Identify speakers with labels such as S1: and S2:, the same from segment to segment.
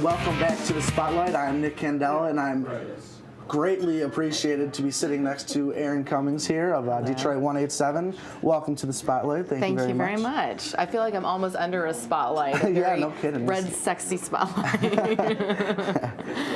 S1: welcome back to the Spotlight. I'm Nick Candela, and I'm greatly appreciated to be sitting next to Erin Cummings here of Detroit 187. Welcome to the Spotlight. Thank you very much.
S2: I feel like I'm almost under a spotlight. A
S1: yeah, no kidding.
S2: Red, sexy spotlight.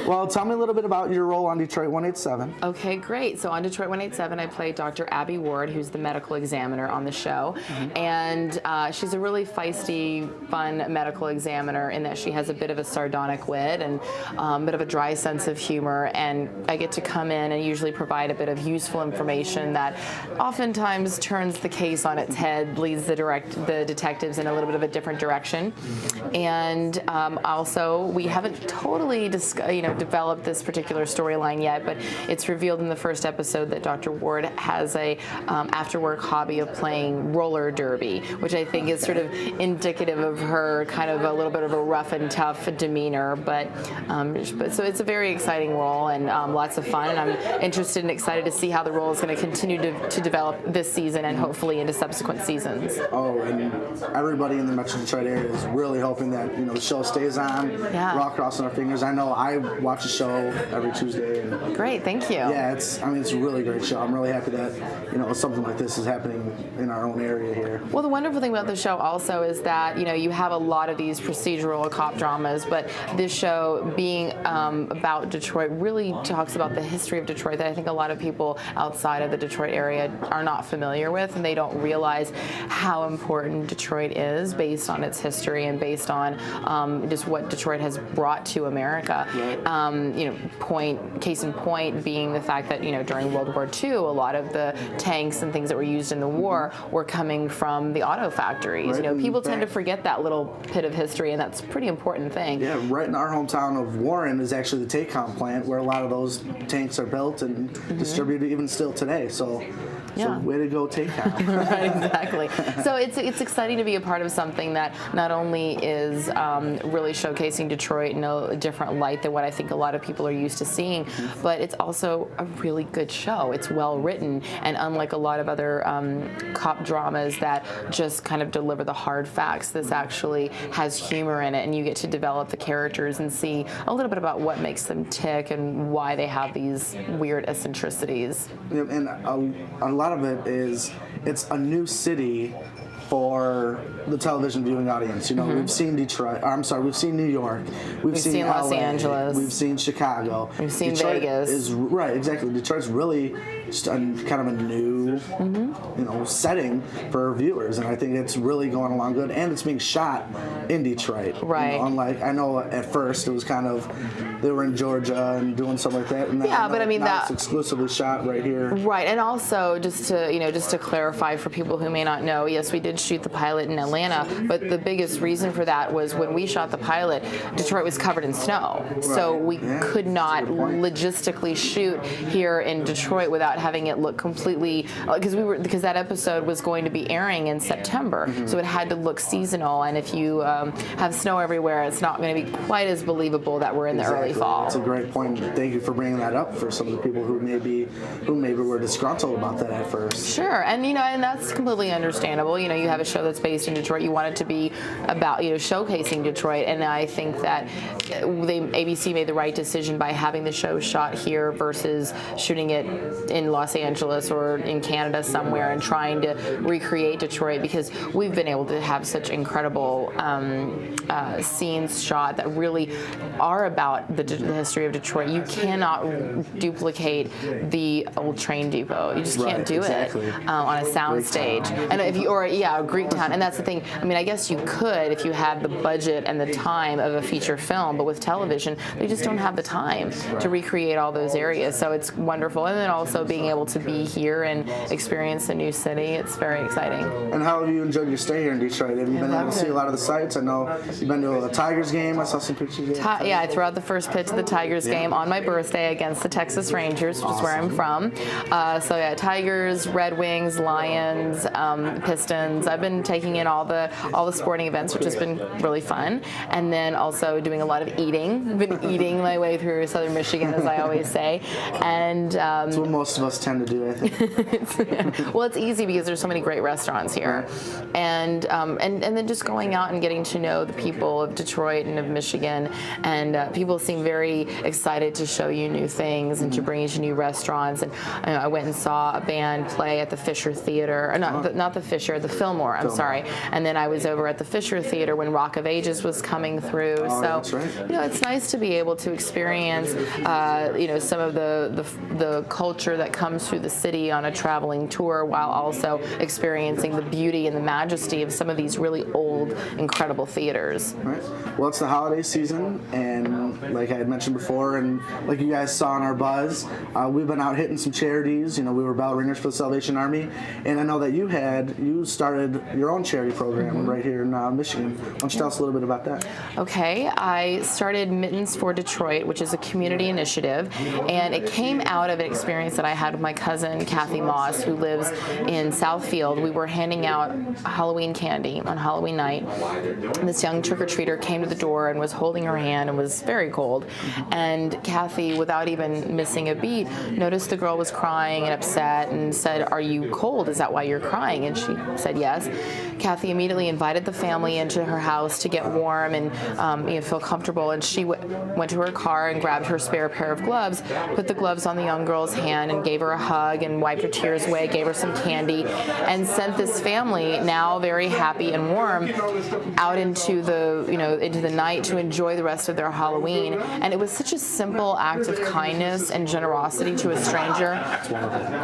S1: Well, tell me a little bit about your role on Detroit 187.
S2: Okay, great. So on Detroit 187, I play Dr. Abby Ward, who's the medical examiner on the show. And she's a really feisty, fun medical examiner in that she has a bit of a sardonic wit and a bit of a dry sense of humor. And I get to come in and usually provide a bit of useful information that oftentimes turns the case on its head, leads the detectives in a little bit of a different direction. And also, we haven't totally developed this particular storyline yet, but it's revealed in the first episode that Dr. Ward has a after-work hobby of playing roller derby, which I think is sort of indicative of her kind of a little bit of a rough and tough demeanor. But so it's a very exciting role and lots of fun, and I'm interested and excited to see how the role is going to continue to develop this season and hopefully into subsequent seasons.
S1: Oh, and everybody in the Metro Detroit area is really hoping that the show stays on.
S2: Yeah.
S1: We're all crossing our fingers. I know I watch the show every Tuesday. And
S2: Great, thank you.
S1: yeah, it's a really great show. I'm really happy that something like this is happening in our own area here.
S2: Well, the wonderful thing about the show also is that you have a lot of these procedural cop dramas, but this show being about Detroit really talks about the history of Detroit that I think a lot of people outside of the Detroit area are not familiar with, and they don't realize how important Detroit is based on its history and based on just what Detroit has brought to America. Right. Case in point being the fact that during World War II, a lot of the tanks and things that were used in the war were coming from the auto factories.
S1: Right.
S2: People tend to forget that little bit of history, and that's a pretty important thing.
S1: Yeah, right in our hometown of Warren is actually the Tacom plant where a lot of those tanks are built and distributed even still today. So way to go, Tacom.
S2: Right, exactly. So it's exciting to be a part of something that not only is really showcasing Detroit in a different light than what I think a lot of people are used to seeing, but it's also a really good show. It's well written, and unlike a lot of other cop dramas that just kind of deliver the hard facts, this actually has humor in it, and you get to develop the characters and see a little bit about what makes them tick and why they have these weird eccentricities.
S1: And a lot of it is it's a new city for the television viewing audience. We've seen Detroit. We've seen New York. We've seen
S2: Los
S1: LA,
S2: Angeles.
S1: We've seen Chicago.
S2: We've seen
S1: Detroit
S2: Vegas.
S1: Right, exactly. Detroit's really just kind of a new, setting for viewers, and I think it's really going along good. And it's being shot in Detroit.
S2: Right.
S1: Unlike I know at first it was kind of they were in Georgia and doing something like that. And now it's exclusively shot right here.
S2: Right, and also just to clarify for people who may not know, yes, we did shoot the pilot in Atlanta, but the biggest reason for that was when we shot the pilot, Detroit was covered in snow, so we could not logistically shoot here in Detroit without having it look completely because that episode was going to be airing in September, so it had to look seasonal. And if you have snow everywhere, it's not going to be quite as believable that we're in the early fall.
S1: That's a great point. Thank you for bringing that up for some of the people who maybe were disgruntled about that at first.
S2: Sure, and and that's completely understandable. You have a show that's based in Detroit. You want it to be about showcasing Detroit, and I think that ABC made the right decision by having the show shot here versus shooting it in Los Angeles or in Canada somewhere and trying to recreate Detroit, because we've been able to have such incredible scenes shot that really are about the history of Detroit. You cannot duplicate the old train depot. You just can't do it on a sound stage. And if you a Greek town, and that's the thing. I mean, I guess you could if you had the budget and the time of a feature film, but with television, they just don't have the time to recreate all those areas. So it's wonderful, and then also being able to be here and experience a new city. It's very exciting.
S1: And how have you enjoyed your stay here in Detroit? Have you been able to see a lot of the sites? I know you've been to a Tigers game. I saw some pictures.
S2: I threw out the first pitch of the Tigers game on my birthday against the Texas Rangers, which is where I'm from. Tigers, Red Wings, Lions, Pistons. games. I've been taking in all the sporting events, which has been really fun, and then also doing a lot of eating. I've been eating my way through Southern Michigan, as I always say, and
S1: that's what most of us tend to do, I think.
S2: well, it's easy because there's so many great restaurants here, and then just going out and getting to know the people of Detroit and of Michigan, and people seem very excited to show you new things and to bring you to new restaurants. And I went and saw a band play at the Fisher Theater, or not the Fisher, the Fillmore. I'm sorry. And then I was over at the Fisher Theater when Rock of Ages was coming through.
S1: Oh,
S2: so
S1: that's right.
S2: it's nice to be able to experience some of the culture that comes through the city on a traveling tour, while also experiencing the beauty and the majesty of some of these really old, incredible theaters.
S1: Right. Well, it's the holiday season, and like I had mentioned before, and like you guys saw in our buzz, we've been out hitting some charities. We were bell ringers for the Salvation Army, and I know that you started your own charity program right here in Michigan. Why don't you tell us a little bit about that?
S2: Okay, I started Mittens for Detroit, which is a community initiative, and it came out of an experience that I had with my cousin Kathy Moss, who lives in Southfield. We were handing out Halloween candy on Halloween night, and this young trick-or-treater came to the door and was holding her hand and was very cold, and Kathy, without even missing a beat, noticed the girl was crying and upset and said, "Are you cold? Is that why you're crying?" And she said yes. Kathy immediately invited the family into her house to get warm and feel comfortable, and she went to her car and grabbed her spare pair of gloves, put the gloves on the young girl's hand and gave her a hug and wiped her tears away, gave her some candy, and sent this family, now very happy and warm, out into the night to enjoy the rest of their Halloween. And it was such a simple act of kindness and generosity to a stranger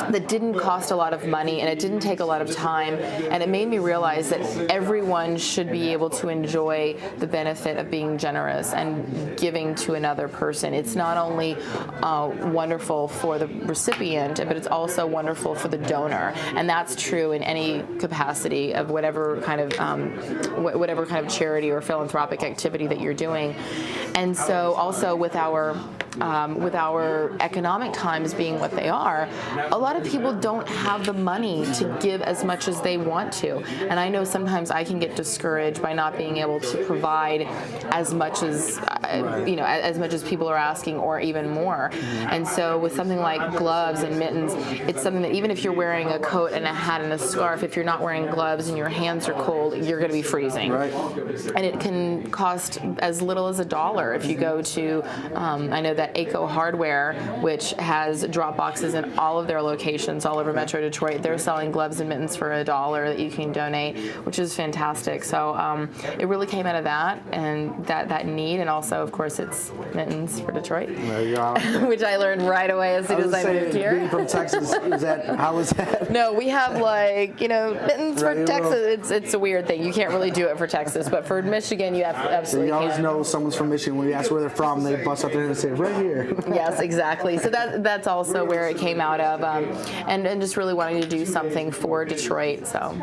S2: that didn't cost a lot of money, and it didn't take a lot of time, and it made me realize that everyone should be able to enjoy the benefit of being generous and giving to another person. It's not only wonderful for the recipient, but it's also wonderful for the donor, and that's true in any capacity of whatever kind of charity or philanthropic activity that you're doing. And so also with our economic times being what they are, a lot of people don't have the money to give as much as they want to. And I know sometimes I can get discouraged by not being able to provide as much as as much as people are asking, or even more. And so with something like gloves and mittens, it's something that even if you're wearing a coat and a hat and a scarf, if you're not wearing gloves and your hands are cold, you're going to be freezing.
S1: Right.
S2: And it can cost as little as $1 if you go to, I know that Aco Hardware, which has drop boxes in all of their locations all over Metro Detroit, they're selling gloves and mittens for $1 that you can donate, which is fantastic. So it really came out of that and that need, and also, of course, it's Mittens for Detroit,
S1: There you go.
S2: which I learned right away as soon as I moved here.
S1: Being from Texas, how is that?
S2: No, we have Mittens for Texas. It's a weird thing. You can't really do it for Texas, but for Michigan, you absolutely
S1: You always
S2: can.
S1: know someone's from Michigan when you ask where they're from. They bust up there and say, "Right here."
S2: Yes, exactly. So that's also where it came out of, and just really wanting to do something for Detroit. So,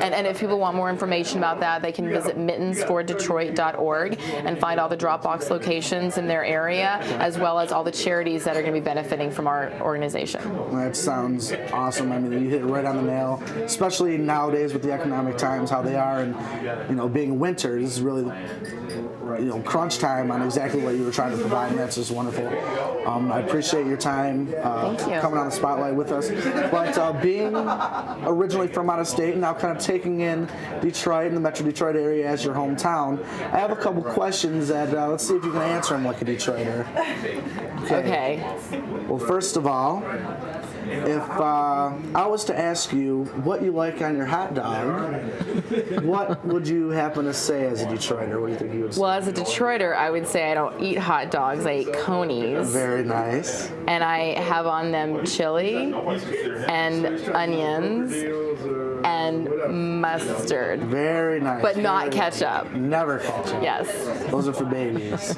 S2: and if people want more information about that, they can visit mittensfordetroit.org and find all the Dropbox locations in their area, as well as all the charities that are going to be benefiting from our organization.
S1: That sounds awesome. I mean, you hit it right on the nail, especially nowadays with the economic times, how they are, and being winter, this is really crunch time on exactly what you were trying to provide, and that's just wonderful. I appreciate your time
S2: Thank you.
S1: coming on the spotlight with us. But being originally from out of state and now kind of taking in Detroit and the Metro Detroit area as your hometown, I have a couple questions that let's see if you can answer them like a Detroiter.
S2: Okay.
S1: Well, first of all, if I was to ask you what you like on your hot dog, what would you happen to say as a Detroiter? What do you think you would say?
S2: Well, as a Detroiter, I would say I don't eat hot dogs. I eat conies.
S1: Very nice.
S2: And I have on them chili and onions and mustard,
S1: Very nice.
S2: but not ketchup.
S1: Never ketchup.
S2: Yes.
S1: Those are for babies.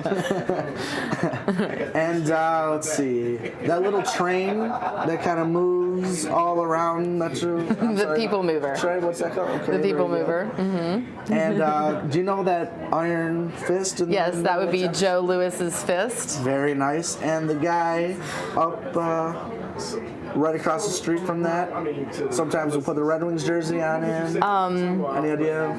S1: And let's see, that little train that kind of moves all around Metro.
S2: The People Mover.
S1: Train, what's that called? Okay,
S2: The People
S1: very good.
S2: Mover. Mm-hmm.
S1: And do you know that Iron Fist?
S2: Yes, that would be Joe Lewis's fist.
S1: Very nice. And the guy up right across the street from that. Sometimes we'll put the Red Wings jersey on in. Any idea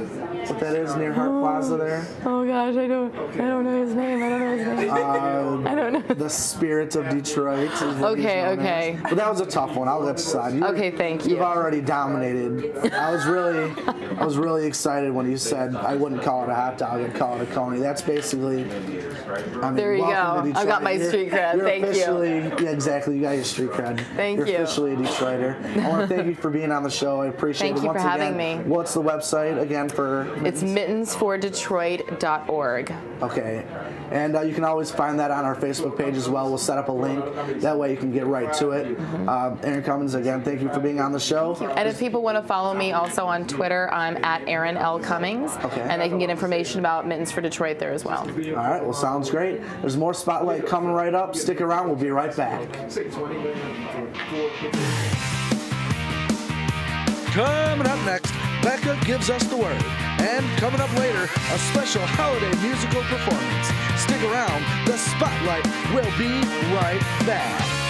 S1: what that is near Hart Plaza there?
S2: Oh gosh, I don't know his name. I don't know.
S1: The Spirit of Detroit. Is what he's
S2: Okay,
S1: known
S2: okay.
S1: as. But that was a tough one. I'll let you slide.
S2: Okay, thank you.
S1: You've already dominated. I was really excited when you said I wouldn't call it a hot dog, I'd call it a coney. That's basically.
S2: There you go. I've got my street cred. Thank you.
S1: Yeah, exactly. You got your street cred.
S2: Thank you.
S1: You're officially a Detroiter. I want to thank you for being on the show. I appreciate it.
S2: Thank you
S1: Once
S2: for having
S1: again,
S2: me.
S1: What's the website again for?
S2: It's mittensfordetroit.org.
S1: Okay. And you can always find that on our Facebook page as well. We'll set up a link. That way you can get right to it. Erin Cummins, again, thank you for being on the show.
S2: And if people want to follow me also on Twitter, I'm at Erin L. Cummings.
S1: Okay.
S2: And they can get information about Mittens for Detroit there as well.
S1: All right. Well, sounds great. There's more Spotlight coming right up. Stick around. We'll be right back. Coming up next, Becca gives us the word. And coming up later, a special holiday musical performance. Stick around. The Spotlight will be right back.